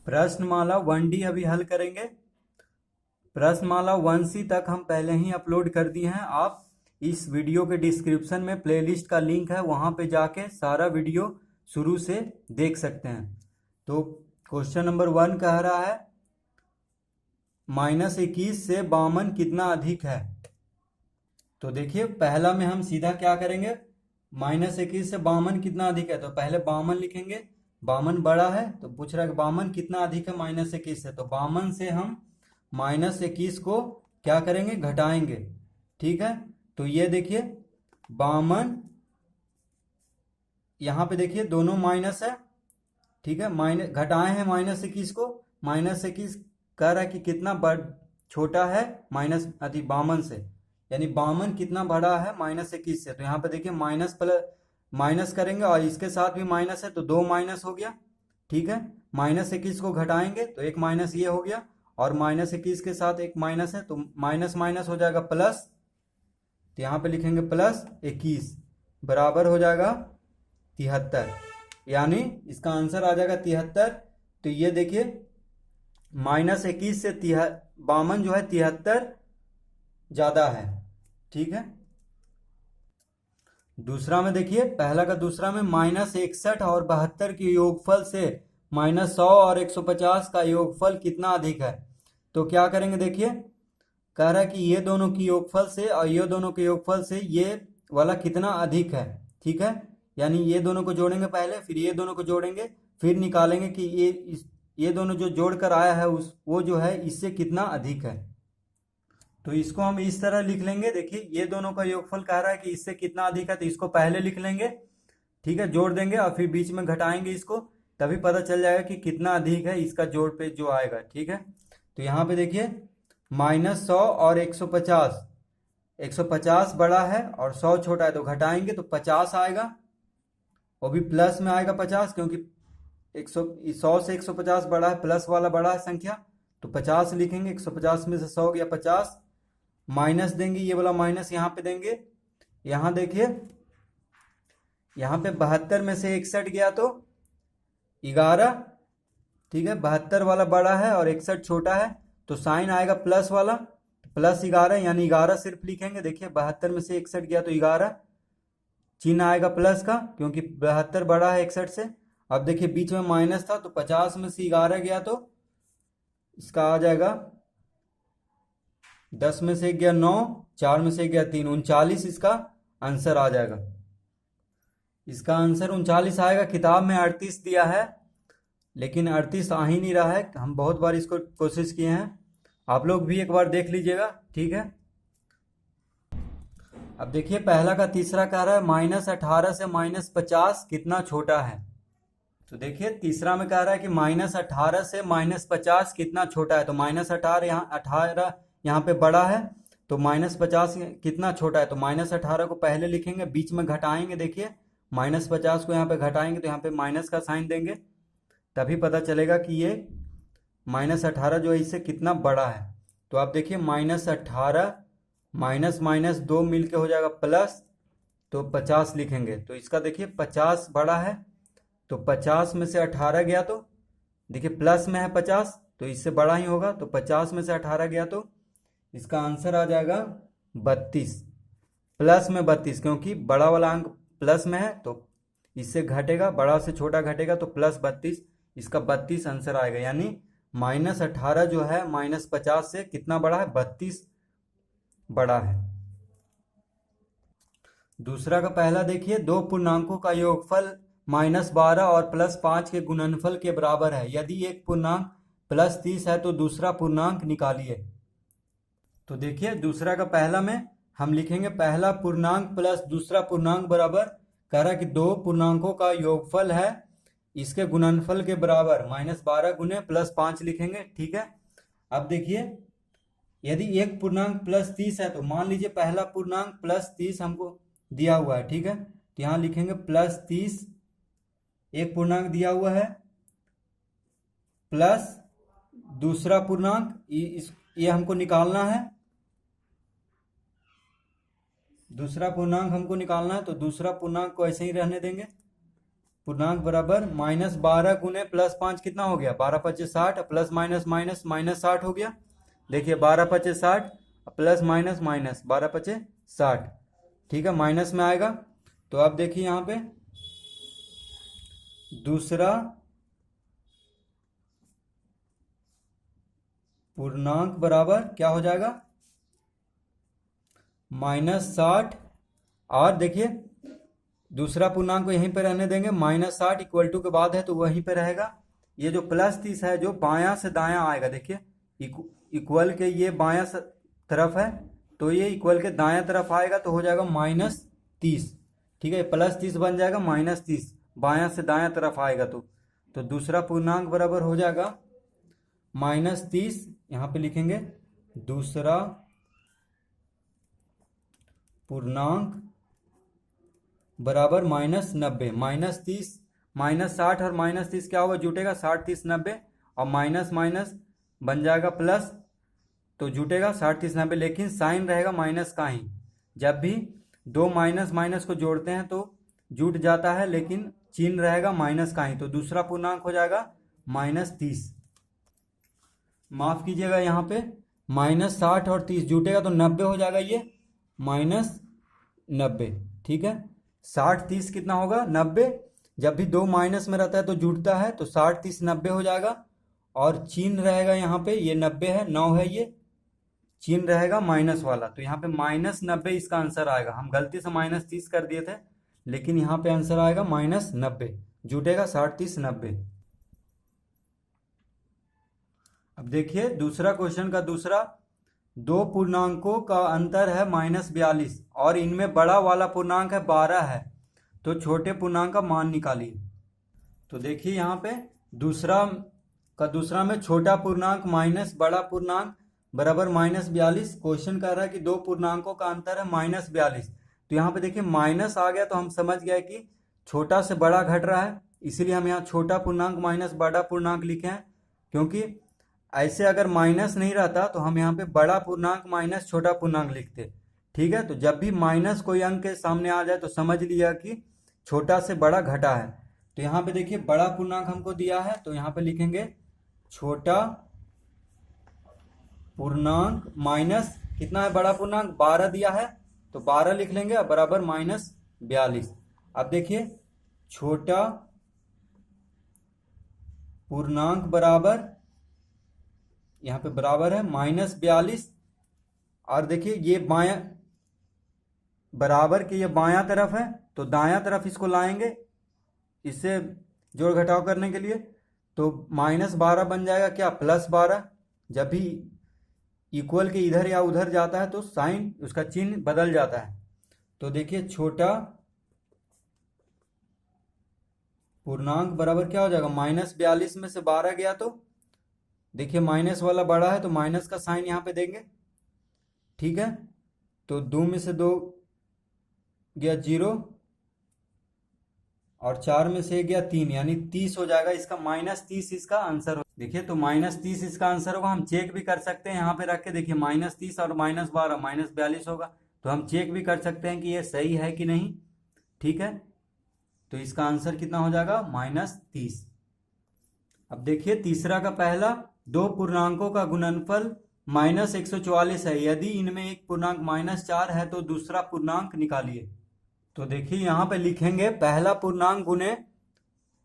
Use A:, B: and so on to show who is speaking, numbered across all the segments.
A: प्रश्नमाला 1D अभी हल करेंगे। प्रश्नमाला 1C तक हम पहले ही अपलोड कर दिए हैं। आप इस वीडियो के डिस्क्रिप्शन में प्लेलिस्ट का लिंक है, वहां पे जाके सारा वीडियो शुरू से देख सकते हैं। तो क्वेश्चन नंबर 1 कह रहा है -21 से 52 कितना अधिक है। तो देखिए पहला में हम सीधा क्या करेंगे, -21 से 52 कितना अधिक है, तो पहले 52 लिखेंगे। 52 बड़ा है, तो पूछ रहा है कि 52 कितना अधिक है -21 से। तो 52 से हम -21 को क्या करेंगे, घटाएंगे। ठीक है, तो ये देखिए 52, यहाँ पे देखिए दोनों माइनस है। ठीक है, माइनस घटाए हैं -21 को। -21 कह रहा है कि कितना छोटा है 52 से, यानी 52 कितना बड़ा है -21 से। तो यहाँ पे देखिए माइनस करेंगे और इसके साथ भी माइनस है, तो 2 माइनस हो गया। ठीक है, -21 को घटाएंगे तो एक माइनस ये हो गया, और -21 के साथ एक माइनस है, तो माइनस माइनस हो जाएगा प्लस। तो यहाँ पे लिखेंगे +21 बराबर हो जाएगा 73, यानी इसका आंसर आ जाएगा 73। तो ये देखिए -21 से 52 जो है 73 ज्यादा है। ठीक है, दूसरा में देखिए, पहला का दूसरा में -61 और 72 के योगफल से -100 और 150 का योगफल कितना अधिक है। तो क्या करेंगे, देखिए कह रहा है कि ये दोनों की योगफल से और ये दोनों के योगफल से ये वाला कितना अधिक है। ठीक है, यानी ये दोनों को जोड़ेंगे पहले, फिर ये दोनों को जोड़ेंगे, फिर निकालेंगे कि ये दोनों जो जोड़कर आया है वो जो है इससे कितना अधिक है। तो इसको हम इस तरह लिख लेंगे। देखिए ये दोनों का योगफल कह रहा है कि इससे कितना अधिक है, तो इसको पहले लिख लेंगे। ठीक है, जोड़ देंगे और फिर बीच में घटाएंगे इसको, तभी पता चल जाएगा कि कितना अधिक है इसका जोड़ पे जो आएगा। ठीक है, तो यहाँ पे देखिए -100 और 150, 150 बड़ा है और 100 छोटा है, तो घटाएंगे तो 50 आएगा, वो भी प्लस में आएगा 50, क्योंकि 100 से 150 बड़ा है, प्लस वाला बड़ा है संख्या, तो 50 लिखेंगे। 150 में से 100 गया 50, माइनस देंगे, ये वाला माइनस यहाँ पे देंगे। यहाँ देखिए यहाँ पे 72 में से 61 गया तो 11। ठीक है, 72 वाला बड़ा है और 61 छोटा है, तो साइन आएगा प्लस वाला, +11, यानी 11 सिर्फ लिखेंगे। देखिए 72 में से 61 गया तो 11, चिन्ह आएगा प्लस का, क्योंकि 72 बड़ा है 61 से। अब देखिए बीच में माइनस था, तो 50 में से 11 गया तो इसका आ जाएगा 10 में से 1 गया 9, 4 में से 1 गया 3, 39 इसका आंसर आ जाएगा। इसका आंसर 39 आएगा। किताब में 38 दिया है, लेकिन 38 आ ही नहीं रहा है। हम बहुत बार इसको कोशिश किए हैं, आप लोग भी एक बार देख लीजिएगा। ठीक है, अब देखिए पहला का तीसरा कह रहा है -18 से -50 कितना छोटा है। तो देखिए तीसरा में कह रहा है कि -18 से -50 कितना छोटा है। तो -18 यहाँ पे बड़ा है, तो -50 कितना छोटा है। तो -18 को पहले लिखेंगे, बीच में घटाएंगे। देखिए -50 को यहाँ पे घटाएंगे तो यहाँ पे माइनस का साइन देंगे, तभी पता चलेगा कि ये -18 जो है इससे कितना बड़ा है। तो आप देखिए -18 माइनस 2 मिल के हो जाएगा प्लस, तो 50 लिखेंगे। तो इसका देखिए 50 बड़ा है, तो 50 में से 18 गया तो देखिए प्लस में है 50, तो इससे बड़ा ही होगा। तो 50 में से 18 गया तो इसका आंसर आ जाएगा 32, प्लस में 32, क्योंकि बड़ा वाला अंक प्लस में है, तो इससे घटेगा, बड़ा से छोटा घटेगा, तो +32, इसका 32 आंसर आएगा। यानी -18 जो है -50 से कितना बड़ा है, 32 बड़ा है। दूसरा का पहला देखिए, दो पूर्णांकों का योगफल -12 और +5 के गुणनफल के बराबर है। यदि एक पूर्णांक +30 है तो दूसरा पूर्णांक निकालिए। तो देखिए दूसरा का पहला में हम लिखेंगे पहला पूर्णांक प्लस दूसरा पूर्णांक बराबर, कह रहा है कि दो पूर्णांकों का योगफल है, इसके गुणनफल के बराबर -12 गुने +5 लिखेंगे। ठीक है, अब देखिए यदि एक पूर्णांक +30 है, तो मान लीजिए पहला पूर्णांक +30 हमको दिया हुआ है। ठीक है, तो यहाँ लिखेंगे +30, एक पूर्णांक दिया हुआ है, प्लस दूसरा पूर्णांक, ये हमको निकालना है। दूसरा पूर्णांक हमको निकालना है, तो दूसरा पूर्णांक को ऐसे ही रहने देंगे। पूर्णांक बराबर -12 गुने +5 कितना हो गया, 12 पच्चीस 60, प्लस माइनस माइनस माइनस 60 हो गया। देखिए 12 पच्चीस 60 प्लस माइनस माइनस 12 पच्चीस 60, ठीक है, माइनस में आएगा। तो अब देखिए यहाँ पे दूसरा पूर्णांक बराबर क्या हो जाएगा, -60। और देखिए दूसरा पूर्णांक को यहीं पे रहने देंगे, -60 इक्वल टू के बाद है तो वहीं पे रहेगा। ये जो +30 है जो बायां से दायां आएगा, देखिए इक्वल के ये बायां तरफ है तो ये इक्वल के दायां तरफ आएगा तो हो जाएगा -30, ठीक है, +30 बन जाएगा -30, बायां से दायां तरफ आएगा तो दूसरा पूर्णांक बराबर हो जाएगा -30, यहाँ पे लिखेंगे दूसरा पूर्णांक बराबर -90, -30 -60 और -30 क्या होगा, जुटेगा 60 30 90 और माइनस माइनस बन जाएगा प्लस, तो जुटेगा 60 30 90, लेकिन साइन रहेगा माइनस का ही। जब भी दो माइनस माइनस को जोड़ते हैं तो जुट जाता है, लेकिन चिन्ह रहेगा माइनस का ही, तो दूसरा पूर्णांक हो जाएगा -30। माफ कीजिएगा, यहाँ पे -60 और 30 जुटेगा तो 90 हो जाएगा, ये -90, ठीक है। 60 30 कितना होगा 90, जब भी दो माइनस में रहता है तो जुटता है, तो 60 30 90 हो जाएगा। और चिन्ह रहेगा यहाँ पे, ये 90 है, 9 है, ये चिन्ह रहेगा माइनस वाला, तो यहाँ पे -90 इसका आंसर आएगा। हम गलती से -30 कर दिए थे, लेकिन यहाँ पे आंसर आएगा -90, जुटेगा 60 30 90। अब देखिए दूसरा क्वेश्चन का दूसरा, दो पूर्णांकों का अंतर है -42 और इनमें बड़ा वाला पूर्णांक है 12 है, तो छोटे पूर्णांक का मान निकालिए। तो देखिए यहाँ पे दूसरा में छोटा पूर्णांक माइनस बड़ा पूर्णांक बराबर -42। क्वेश्चन कह रहा है कि दो पूर्णांकों का अंतर है -42, तो यहाँ पे देखिए माइनस आ गया तो हम समझ गए कि छोटा से बड़ा घट रहा है, इसीलिए हम यहाँ छोटा पूर्णांक माइनस बड़ा पूर्णांक लिखे हैं। क्योंकि ऐसे अगर माइनस नहीं रहता तो हम यहाँ पे बड़ा पूर्णांक माइनस छोटा पूर्णांक लिखते, ठीक है। तो जब भी माइनस कोई अंक के सामने आ जाए तो समझ लिया कि छोटा से बड़ा घटा है। तो यहाँ पे देखिए बड़ा पूर्णांक हमको दिया है, तो यहाँ पे लिखेंगे छोटा पूर्णांक माइनस कितना है, बड़ा पूर्णांक 12 दिया है तो 12 लिख लेंगे, अब बराबर -42। अब देखिए छोटा पूर्णांक बराबर, यहाँ पे बराबर है -42, और देखिए ये बायां बराबर के ये बायां तरफ है तो दायां तरफ इसको लाएंगे, इससे जोड़ घटाव करने के लिए, तो -12 बन जाएगा क्या, +12। जब भी इक्वल के इधर या उधर जाता है तो साइन उसका चिन्ह बदल जाता है। तो देखिए छोटा पूर्णांक बराबर क्या हो जाएगा, -42 में से 12 गया तो देखिए माइनस वाला बड़ा है तो माइनस का साइन यहाँ पे देंगे, ठीक है। तो 2 में से 2 गया 0 और 4 में से गया 3, यानी 30 हो जाएगा, इसका -30 इसका आंसर हो। देखिए तो -30 इसका आंसर होगा। हम चेक भी कर सकते हैं यहाँ पे रख के, देखिए -30 और -12 -42 होगा, तो हम चेक भी कर सकते हैं कि ये सही है कि नहीं, ठीक है। तो इसका आंसर कितना हो जाएगा, -30। अब देखिए तीसरा का पहला, दो पूर्णांकों का गुणनफल -144 है, यदि इनमें एक पूर्णांक -4 है तो दूसरा पूर्णांक निकालिए। तो देखिए यहाँ पे लिखेंगे पहला पूर्णांक गुने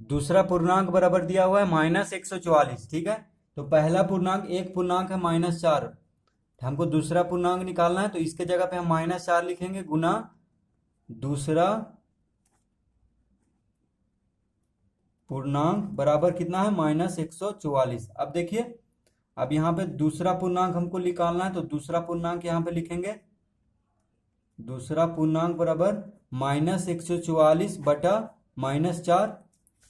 A: दूसरा पूर्णांक बराबर दिया हुआ है -144, ठीक है। तो पहला पूर्णांक एक पूर्णांक है -4, हमको दूसरा पूर्णांक निकालना है, तो इसके जगह पे हम -4 लिखेंगे गुना दूसरा पूर्णांक बराबर कितना है, -144। अब देखिए अब यहाँ पे दूसरा पूर्णांक हमको निकालना है, तो दूसरा पूर्णांक यहाँ पे लिखेंगे, दूसरा पूर्णांक बराबर -144 बटा -4।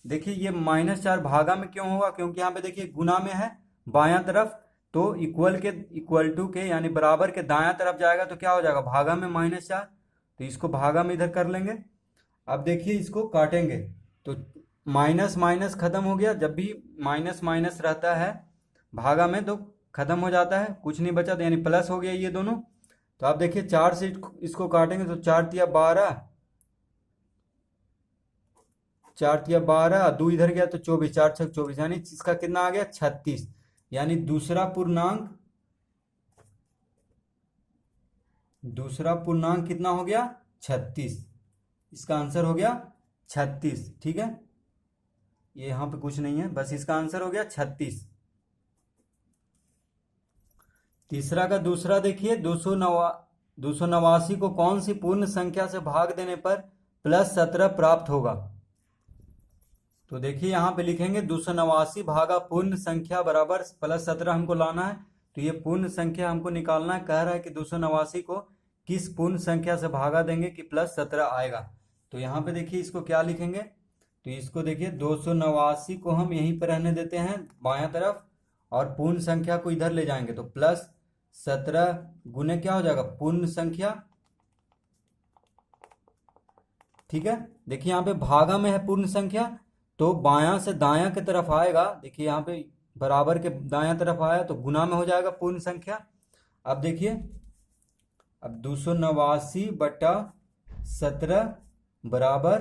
A: देखिए ये -4 भागा में क्यों होगा, क्योंकि यहाँ पे देखिए गुना में है बायां तरफ, तो इक्वल टू के यानी बराबर के दायां तरफ जाएगा तो क्या हो जाएगा, भागा में -4, तो इसको भागा में इधर कर लेंगे। अब देखिए इसको काटेंगे तो माइनस माइनस खत्म हो गया, जब भी माइनस माइनस रहता है भागा में तो खत्म हो जाता है, कुछ नहीं बचा, तो यानी प्लस हो गया ये दोनों। तो आप देखिए 4 से इसको काटेंगे तो 4 तिया 12 4 तिया 12, 2 इधर गया तो 24, 4 छक 24, यानी इसका कितना आ गया 36। यानी दूसरा पूर्णांक कितना हो गया 36। इसका आंसर हो गया 36। ठीक है, ये यहां पे कुछ नहीं है, बस इसका आंसर हो गया 36। तीसरा का दूसरा देखिए, 289 को कौन सी पूर्ण संख्या से भाग देने पर +17 प्राप्त होगा। तो देखिए यहाँ पे लिखेंगे 289 भागा पूर्ण संख्या बराबर +17 हमको लाना है। तो ये पूर्ण संख्या हमको निकालना है, कह रहा है कि 289 को किस पूर्ण संख्या से भागा देंगे कि +17 आएगा। तो यहाँ पे देखिए इसको क्या लिखेंगे, तो इसको देखिए 289 को हम यहीं पर रहने देते हैं बायां तरफ, और पूर्ण संख्या को इधर ले जाएंगे तो +17 गुने क्या हो जाएगा पूर्ण संख्या। ठीक है, देखिए यहाँ पे भागा में है पूर्ण संख्या, तो बायां से दायां की तरफ आएगा। देखिए यहाँ पे बराबर के दायां तरफ आया तो गुना में हो जाएगा पूर्ण संख्या। अब देखिए, अब 289/17 बराबर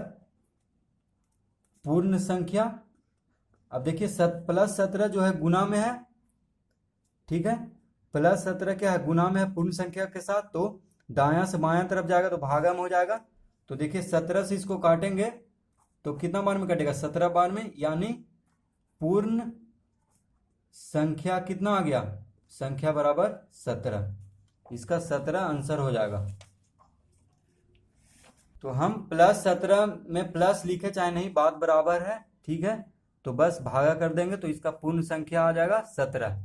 A: पूर्ण संख्या। अब देखिए +17 जो है गुना में है। ठीक है, +17 क्या है गुना में है पूर्ण संख्या के साथ, तो दायां से बायां तरफ जाएगा तो भागा में हो जाएगा। तो देखिए 17 से इसको काटेंगे तो कितना बार में कटेगा 17 बार में, यानी पूर्ण संख्या कितना आ गया संख्या बराबर 17। इसका 17 आंसर हो जाएगा। तो हम +17 में प्लस लिखे चाहे नहीं, बात बराबर है। ठीक है, तो बस भागा कर देंगे तो इसका पूर्ण संख्या आ जाएगा 17।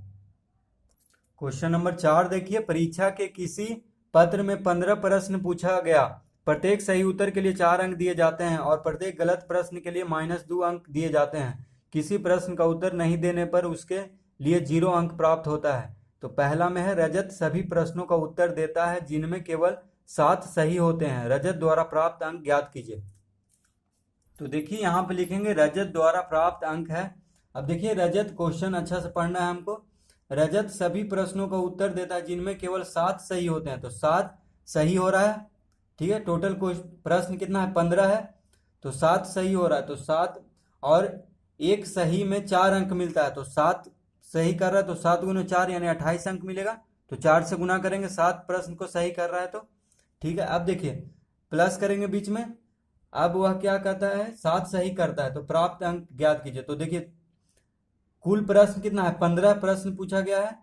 A: क्वेश्चन नंबर 4 देखिए, परीक्षा के किसी पत्र में 15 प्रश्न पूछा गया, प्रत्येक सही उत्तर के लिए 4 अंक दिए जाते हैं और प्रत्येक गलत प्रश्न के लिए -2 अंक दिए जाते हैं। किसी प्रश्न का उत्तर नहीं देने पर उसके लिए 0 अंक प्राप्त होता है। तो पहला में है, रजत सभी प्रश्नों का उत्तर देता है जिनमें केवल 7 सही होते हैं, रजत द्वारा प्राप्त अंक ज्ञात कीजिए। तो देखिए यहाँ पे लिखेंगे रजत द्वारा प्राप्त अंक है। अब देखिए रजत क्वेश्चन अच्छा से पढ़ना है हमको। रजत सभी प्रश्नों का उत्तर देता है जिनमें केवल 7 सही होते हैं, तो 7 सही हो रहा है। ठीक है, टोटल प्रश्न कितना है 15 है, तो 7 सही हो रहा है। तो 7 और एक सही में 4 अंक मिलता है, तो 7 सही कर रहा है तो 7 गुना 4 यानी 28 अंक मिलेगा। तो 4 से गुना करेंगे, 7 प्रश्न को सही कर रहा है तो। ठीक है, अब देखिए प्लस करेंगे बीच में, अब वह क्या कहता है 7 सही करता है तो प्राप्त अंक ज्ञात कीजिए। तो देखिए कुल प्रश्न कितना है 15 प्रश्न पूछा गया है,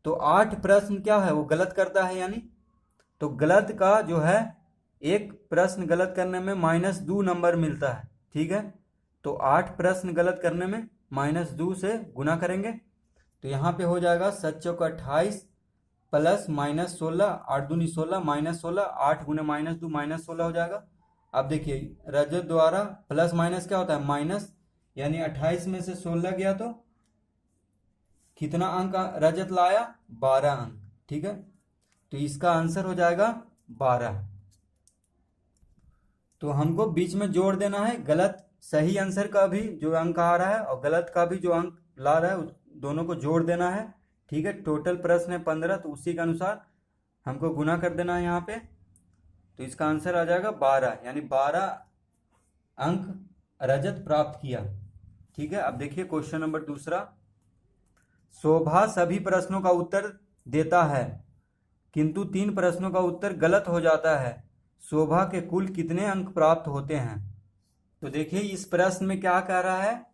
A: तो 8 प्रश्न क्या है वो गलत करता है, यानी तो गलत का जो है एक प्रश्न गलत करने में -2 नंबर मिलता है। ठीक है, तो 8 प्रश्न गलत करने में -2 से गुना करेंगे तो यहाँ पे हो जाएगा 7 चौक 28 प्लस -16, 8 दूनी 16 -16, 8 गुने -2 -16 हो जाएगा। अब देखिए रजत द्वारा प्लस माइनस क्या होता है माइनस, यानी 28 में से 16 गया तो कितना अंक रजत लाया 12 अंक। ठीक है, तो इसका आंसर हो जाएगा 12। तो हमको बीच में जोड़ देना है, गलत सही आंसर का भी जो अंक आ रहा है और गलत का भी जो अंक ला रहा है दोनों को जोड़ देना है। ठीक है, टोटल प्रश्न है 15, तो उसी के अनुसार हमको गुना कर देना है यहाँ पे। तो इसका आंसर आ जाएगा 12, यानी 12 अंक रजत प्राप्त किया। ठीक है, अब देखिए क्वेश्चन नंबर दूसरा, शोभा सभी प्रश्नों का उत्तर देता है किंतु 3 प्रश्नों का उत्तर गलत हो जाता है, शोभा के कुल कितने अंक प्राप्त होते हैं। तो देखिए इस प्रश्न में क्या कह रहा है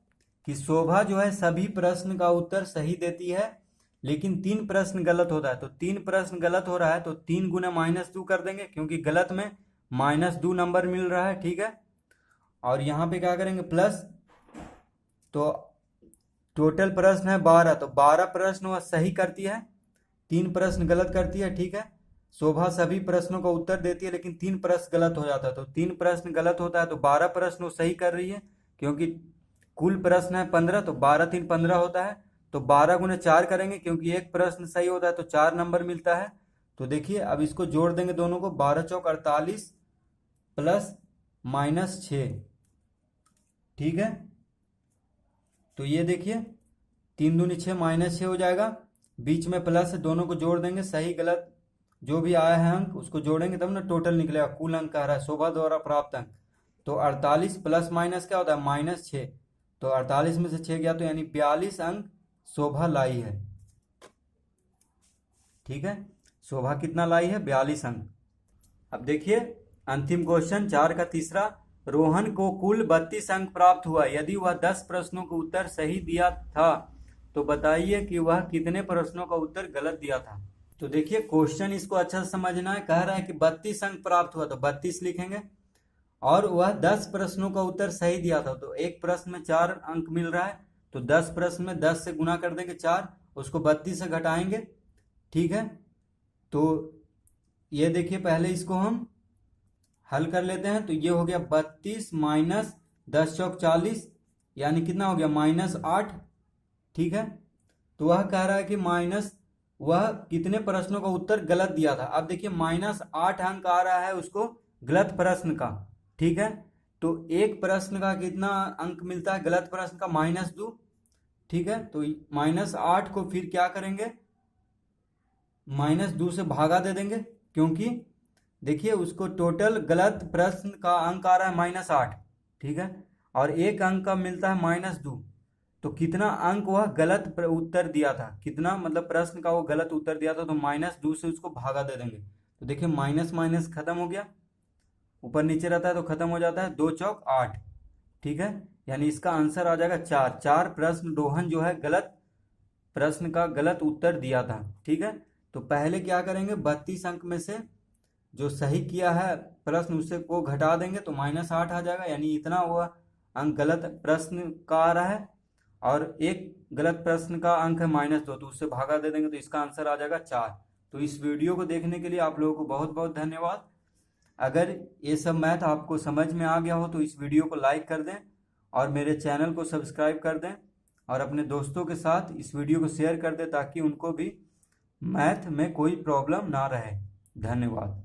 A: कि शोभा जो है सभी प्रश्न का उत्तर सही देती है लेकिन 3 प्रश्न गलत होता है। तो 3 प्रश्न गलत हो रहा है तो 3 गुना -2 कर देंगे क्योंकि गलत में -2 नंबर मिल रहा है। ठीक है, और यहाँ पे क्या करेंगे प्लस, तो टोटल प्रश्न है 12, तो 12 प्रश्न वह सही करती है, 3 प्रश्न गलत करती है। ठीक है, शोभा सभी प्रश्नों का उत्तर देती है लेकिन 3 प्रश्न गलत हो जाता है, तो 3 प्रश्न गलत होता है तो 12 प्रश्न वो सही कर रही है क्योंकि कुल प्रश्न है 15, तो 12 3 15 होता है। तो 12 गुने 4 करेंगे क्योंकि एक प्रश्न सही होता है तो 4 नंबर मिलता है। तो देखिए अब इसको जोड़ देंगे दोनों को, 12 चौक 48 प्लस -6। ठीक है, तो ये देखिए 3 दूनी 6 -6 हो जाएगा, बीच में प्लस है, दोनों को जोड़ देंगे, सही गलत जो भी आया है अंक उसको जोड़ेंगे तब ना टोटल निकलेगा, कुल अंक आ रहा है शोभा द्वारा प्राप्त अंक। तो 48 प्लस माइनस क्या होता है -6, तो 48 में से 6 गया तो यानी 42 अंक शोभा लाई है। ठीक है, शोभा कितना लाई है 42 अंक। अब देखिए अंतिम क्वेश्चन 4 का तीसरा, रोहन को कुल 32 अंक प्राप्त हुआ, यदि वह 10 प्रश्नों का उत्तर सही दिया था तो बताइए कि वह कितने प्रश्नों का उत्तर गलत दिया था। तो देखिए क्वेश्चन इसको अच्छा से समझना है, कह रहा है कि 32 अंक प्राप्त हुआ तो 32 लिखेंगे, और वह 10 प्रश्नों का उत्तर सही दिया था, तो एक प्रश्न में 4 अंक मिल रहा है, तो 10 प्रश्न में 10 से गुना कर देंगे 4, उसको 32 से घटाएंगे। ठीक है, तो ये देखिए पहले इसको हम हल कर लेते हैं, तो ये हो गया 32 माइनस 10 चौक 40, यानी कितना हो गया -8। ठीक है, तो वह कह रहा है कि वह कितने प्रश्नों का उत्तर गलत दिया था। अब देखिए -8 अंक आ रहा है उसको गलत प्रश्न का। ठीक है, तो एक प्रश्न का कितना अंक मिलता है गलत प्रश्न का -2। ठीक है, तो -8 को फिर क्या करेंगे -2 से भागा दे देंगे, क्योंकि देखिए उसको टोटल गलत प्रश्न का अंक आ रहा है -8। ठीक है, और एक अंक का मिलता है -2, तो कितना अंक वह गलत उत्तर दिया था, कितना मतलब प्रश्न का वो गलत उत्तर दिया था, तो -2 से उसको भागा दे देंगे। तो देखिए माइनस माइनस खत्म हो गया, ऊपर नीचे रहता है तो खत्म हो जाता है, 2 चौक 8। ठीक है, यानी इसका आंसर आ जाएगा 4। 4 प्रश्न रोहन जो है गलत प्रश्न का गलत उत्तर दिया था। ठीक है, तो पहले क्या करेंगे 32 अंक में से जो सही किया है प्रश्न उससे को घटा देंगे तो -8 आ जाएगा, यानी इतना हुआ अंक गलत प्रश्न का आ रहा है, और एक गलत प्रश्न का अंक है -2, तो उससे भागा दे देंगे, तो इसका आंसर आ जाएगा 4। तो इस वीडियो को देखने के लिए आप लोगों को बहुत बहुत धन्यवाद। अगर ये सब मैथ आपको समझ में आ गया हो तो इस वीडियो को लाइक कर दें और मेरे चैनल को सब्सक्राइब कर दें, और अपने दोस्तों के साथ इस वीडियो को शेयर कर दें ताकि उनको भी मैथ में कोई प्रॉब्लम ना रहे। धन्यवाद।